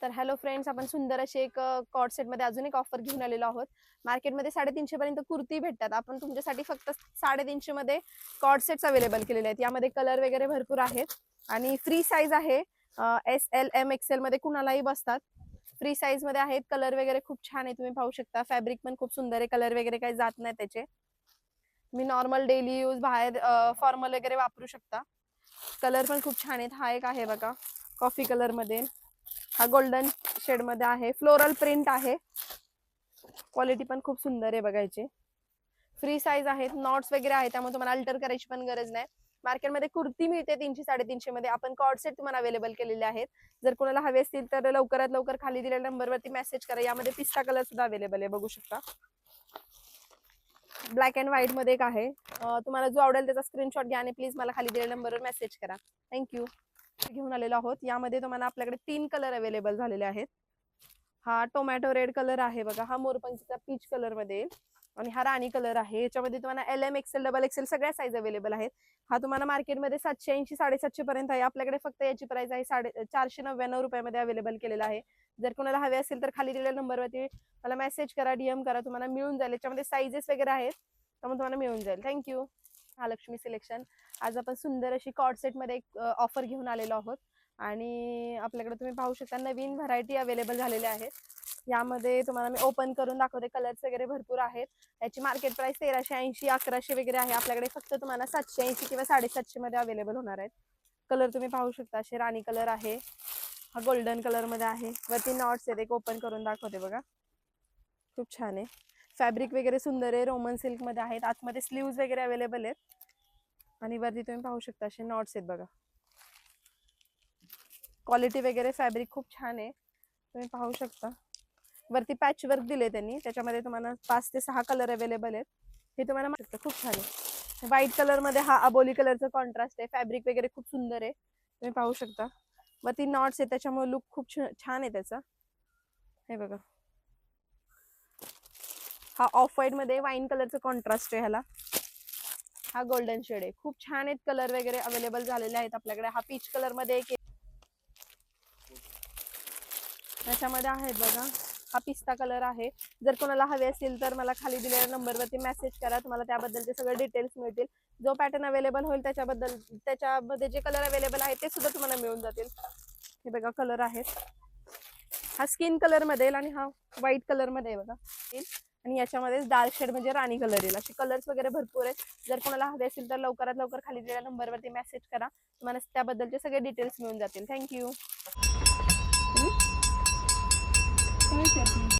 तर hello friends, आपण सुंदर अशी एक कॉर्ड सेट मध्ये अजून एक ऑफर घेऊन आलेलो आहोत. मार्केटमध्ये 350 पर्यंत कुर्ती भेटतात. आपण तुमच्यासाठी फक्त 350 मध्ये कॉर्ड सेट्स अवेलेबल केलेले आहेत. यामध्ये कलर वगैरे भरपूर आहेत आणि फ्री साईज आहे. SL, M, XL मध्ये कुणालाही बसतात. फ्री साईज मध्ये आहेत. कलर वगैरे खूप छान आहे, तुम्ही पाहू शकता. फॅब्रिक पण खूप सुंदर आहे, कलर वगैरे काही जात नाही त्याचे. मी नॉर्मल डेली यूज बाहेर फॉर्मल वगैरे वापरू शकता. कलर पण खूप छान आहेत. हा एक आहे बघा, कॉफी कलर मध्ये. हा गोल्डन शेड मध्ये आहे, फ्लोरल प्रिंट आहे. क्वालिटी पण खूप सुंदर आहे बघायची. फ्री साईज आहेत, नॉट्स वगैरे आहेत, त्यामुळे तुम्हाला अल्टर करायची पण गरज नाही. मार्केटमध्ये कुर्ती मिळते 300-350 मध्ये. आपण कॉर्ड सेट तुम्हाला अवेलेबल केलेले आहेत. जर कोणाला हवे असतील तर लवकरात लवकर खाली दिलेल्या नंबरवरती मेसेज करा. यामध्ये पिस्ता कलर सुद्धा अवेलेबल आहे, बघू शकता. ब्लॅक अँड व्हाईट मध्ये एक आहे. तुम्हाला जो आवडेल त्याचा स्क्रीनशॉट घ्या आणि प्लीज मला खाली दिलेल्या नंबरवर मेसेज करा. थँक्यू. घेऊन आलेलो आहोत. यामध्ये तुम्हाला आपल्याकडे 3 कलर अवेलेबल झालेले आहेत. हा टोमॅटो रेड कलर आहे बघा, हा मोरपंखीचा पीच कलर मध्ये, आणि हा राणी कलर आहे. याच्यामध्ये तुम्हाला LM, XL, XXL सगळ्या साईज अवेलेबल आहेत. हा तुम्हाला मार्केटमध्ये 780-750 पर्यंत आहे. आपल्याकडे फक्त याची प्राइस आहे 499 रुपयामध्ये अवेलेबल केलेला आहे. जर कोणाला हवे असेल तर खाली दिलेल्या नंबरवरती मला मेसेज करा, DM करा, तुम्हाला मिळून जाईल. याच्यामध्ये साईजेस वगैरे आहेत, त्यामुळे तुम्हाला मिळून जाईल. थँक्यू. महालक्ष्मी सिलेक्शन. आज आपण सुंदर अशी कॉर्ड सेट मध्ये एक ऑफर घेऊन आलेलो आहोत आणि आपल्याकडे तुम्ही पाहू शकता नवीन व्हरायटी अवेलेबल झालेल्या आहेत. यामध्ये तुम्हाला मी ओपन करून दाखवते. कलर्स वगैरे भरपूर आहेत. याची मार्केट प्राइस 1380, 1100 वगैरे आहे. आपल्याकडे फक्त तुम्हाला 780 किंवा 750 मध्ये अवेलेबल होणार आहेत. कलर तुम्ही पाहू शकता, असे राणी कलर आहे, हा गोल्डन कलर मध्ये आहे. वरती नॉट्स आहेत, एक ओपन करून दाखवते बघा, खूप छान आहे. फॅब्रिक वगैरे सुंदर आहे, रोमन सिल्क मध्ये आहेत. आतमध्ये स्लीव्ज वगैरे अवेलेबल आहेत आणि वरती तुम्ही पाहू शकता असे नॉट्स आहेत बघा. क्वालिटी वगैरे फॅब्रिक खूप छान आहे, तुम्ही पाहू शकता. वरती पॅच वर्क दिले त्यांनी, त्याच्यामध्ये तुम्हाला 5 ते 6 कलर अवेलेबल आहेत. हे तुम्हाला माहिती, खूप छान आहे. व्हाईट कलर मध्ये हा अबोली कलरचा कॉन्ट्रास्ट आहे. फॅब्रिक वगैरे खूप सुंदर आहे, तुम्ही पाहू शकता. वरती नॉट्स आहे, त्याच्यामुळे लुक खूप छान आहे त्याचा. हे बघा, हा ऑफ व्हाईट मध्ये वाईन कलरचा कॉन्ट्रास्ट आहे ह्याला. हा गोल्डन शेड आहे, खूप छान आहेत. कलर वगैरे अवेलेबल झालेले आहेत आपल्याकडे. हा पीच कलर मध्ये एक याच्यामध्ये आहेत बघा, हा पिस्ता कलर आहे. जर कोणाला हवे असेल तर मला खाली दिलेल्या नंबरवरती मेसेज करा, तुम्हाला त्याबद्दलचे सगळे डिटेल्स मिळतील. जो पॅटर्न अवेलेबल होईल त्याच्यामध्ये जे कलर अवेलेबल आहेत ते सुद्धा तुम्हाला मिळून जातील. हे बघा कलर आहेत, हा स्किन कलर मध्ये आणि हा व्हाईट कलर मध्ये बघा. आणि याच्यामध्ये डार्क शेड म्हणजे राणी कलर येईल. असे कलर्स वगैरे भरपूर आहेत. जर कोणाला हवे असेल तर लवकरात लवकर खाली दिलेल्या नंबरवरती मेसेज करा, तुम्हाला त्याबद्दलचे सगळे डिटेल्स मिळून जातील. थँक्यू.